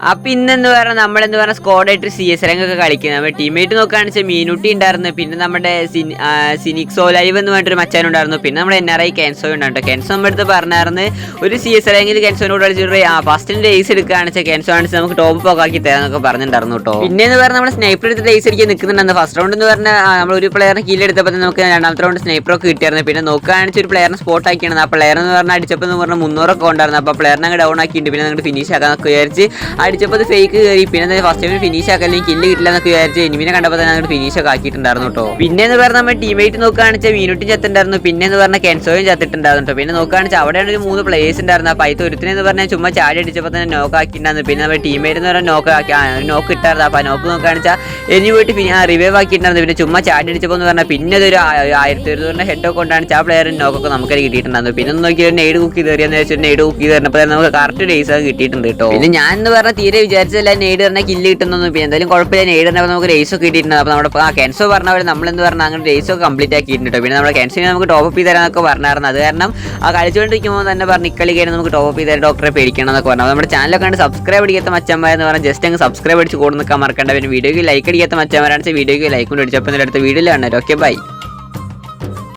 അപ്പൊ ഇന്നെന്ന് പറഞ്ഞാൽ നമ്മളെന്ന് പറഞ്ഞാൽ സ്ക്വാഡായിട്ട് CS റാങ്ക് ഒക്കെ കളിക്കുന്നത്. നമ്മുടെ ടീമേറ്റ് നോക്കുകയാണെന്ന് വെച്ചാൽ മീനുട്ടി ഉണ്ടായിരുന്നു, പിന്നെ നമ്മുടെ സിനിക്സോ ലൈവ് എന്ന് പറഞ്ഞിട്ടൊരു മച്ചാനുണ്ടായിരുന്നു, പിന്നെ നമ്മുടെ NRI കെൻസോ ഉണ്ടായിരുന്നു. കെൻസോ നമ്മുടെ അടുത്ത് പറഞ്ഞായിരുന്നു ഒരു CS റാങ്കിൽ കെൻസോനോട് കളിച്ചിട്ട് ഫസ്റ്റിന്റെ റേസ് എടുക്കുകയാണെന്ന് വെച്ചാൽ കെൻസോ ആണെന്ന് നമുക്ക് ടോപ്പ് ഒക്കെ ആക്കി തരാന്നൊക്കെ പറഞ്ഞിട്ടുണ്ടായിരുന്നു കേട്ടോ. പിന്നെന്ന് പറഞ്ഞാൽ നമ്മൾ സ്നൈപ്പർ എടുത്ത് റേസ് അടിക്കാൻ നിൽക്കുന്നുണ്ടായിരുന്നു. ഫസ്റ്റ് റൗണ്ട് എന്ന് പറഞ്ഞാൽ നമ്മൾ ഒരു പ്ലെയറിനെ കിൽ എടുത്തപ്പോൾ നമുക്ക് രണ്ടാമത്തെ റൗണ്ട് സ്നൈപ്പറൊക്കെ കിട്ടിയായിരുന്നു. പിന്നെ നോക്കുകയാണെന്ന് ഒരു പ്ലെയറിനെ സ്പോട്ട് ആക്കിയാണ്. ആ പ്ലെയർ എന്ന് പറഞ്ഞാൽ അടിച്ചപ്പോൾ എന്ന് പറഞ്ഞാൽ 300 ഒക്കെ ഉണ്ടായിരുന്നു. അപ്പോൾ പ്ലെയറിനെ അങ്ങ് ഡൗൺ ആക്കിയിട്ടുണ്ട്. പിന്നെ അങ്ങോട്ട് ഫിനിഷ് ആക്കാന്നൊക്കെ വിചാരിച്ച് അടിച്ചപ്പോൾ അത് ഫേക്ക് കയറി. പിന്നെ ഫസ്റ്റ് ടൈം ഫിനിഷ് ആക്കാൻ കില്ല് കിട്ടില്ല എന്നൊക്കെ വിചാരിച്ച് എനിമിനെ കണ്ടപ്പോൾ തന്നെ അങ്ങോട്ട് ഫിനിഷ് ഒക്കെ ആക്കിയിട്ടുണ്ടായിരുന്നു കേട്ടോ. പിന്നെ എന്ന് പറഞ്ഞാൽ നമ്മുടെ ടീമേറ്റ് നോക്കുകയാണെന്ന് വെച്ചാൽ മീനുട്ടി ചത്തുണ്ടായിരുന്നു. പിന്നെ എന്ന് പറഞ്ഞാൽ കെൻസോയും ചത്തിട്ടുണ്ടായിരുന്നു കേട്ടോ. പിന്നെ നോക്കുകയാണെന്ന് വെച്ചാൽ അവിടെയാണ് ഒരു 3 പ്ലേയേഴ്സ് ഉണ്ടായിരുന്നു. അപ്പോൾ അതിൽ ഒരുത്തിനെന്ന് പറഞ്ഞാൽ ചുമ്മാ ചാടി അടിച്ചപ്പോൾ തന്നെ നോക്ക് ആക്കിയിട്ടുണ്ടായിരുന്നു. പിന്നെ നമ്മുടെ ടീമേറ്റ് എന്ന് പറഞ്ഞാൽ നോക്ക് ഇട്ടായിരുന്നു. അപ്പോൾ നോക്ക് നോക്കുകയാണെന്ന് വെച്ചാൽ ഇനി പോയിട്ട് റിവൈവ് ആക്കിയിട്ടുണ്ടായിരുന്നു. പിന്നെ ചുമ്മാ ചാടി അടിച്ചപ്പോൾ എന്ന് പറഞ്ഞാൽ പിന്നെ അതൊരു 1100 ഹെഡ് ഒക്കെ കൊണ്ടാണ് ആ പ്ലെയറിന് നോക്കൊക്കെ നമുക്ക് കിട്ടിയിട്ടുണ്ടായിരുന്നു. പിന്നെ നോക്കിയാൽ നെയ്ഡ് കുക്ക് ചെയ്ത് കയറിയെന്ന് വെച്ചാൽ നെയ്ഡ് കുക്ക് ചെയ്ത് തരുന്നപ്പോൾ നമുക്ക് കറക്റ്റ് ഡേയ്സ് ഒക്കെ കിട്ടിയിട്ടുണ്ട് കേട്ടോ. പിന്നെ ഞാൻ എന്ന് പറഞ്ഞാൽ തീരെ വിചാരിച്ചല്ല നെയ്ഡ് പറഞ്ഞാൽ കില്ല് കിട്ടുന്നൊന്നും. പിന്നെ എന്തായാലും കുഴപ്പമില്ല, നെയ്ഡ് പറഞ്ഞാൽ നമുക്ക് റേസ് ഒക്കെ കിട്ടിയിട്ടുണ്ട്. അപ്പോൾ നമ്മുടെ കെൻസോ പറഞ്ഞ പോലെ നമ്മളെന്ന് പറഞ്ഞാൽ അങ്ങനെ റേസ് ഒക്കെ കംപ്ലീറ്റ് ആക്കിയിട്ടുണ്ട്. പിന്നെ നമ്മുടെ കെൻസിനെ നമുക്ക് ടോപ്പ് ചെയ്ത് തരാനൊക്കെ പറഞ്ഞായിരുന്നു. അത് കാരണം ആ കളിച്ചുകൊണ്ടിരിക്കുമ്പോൾ തന്നെ പറഞ്ഞ് ഇക്കളി കയറി നമുക്ക് ടോപ്പ് ചെയ്ത് തരാൻ ഡോക്ടറെ പേടിക്കണം എന്നൊക്കെ പറഞ്ഞു. നമ്മുടെ ചാനലൊക്കെ കണ്ട് സബ്സ്ക്രൈബ് അടിക്കാത്ത മച്ചന്മാരെന്ന് പറഞ്ഞാൽ ജസ്റ്റ് അങ്ങ് സബ്സ്ക്രൈബ് അടിച്ച് കൂടെ നിൽക്കാൻ മറക്കണ്ട. പിന്നെ വീഡിയോക്ക് ലൈക്ക് അടിക്കാത്ത മച്ചന്മാരാണെന്ന് വെച്ചാൽ വീഡിയോക്ക് ലൈക്ക് കൊണ്ട് അടിച്ചപ്പോൾ അടുത്ത വീഡിയോയിൽ കാണാം. Okay bye.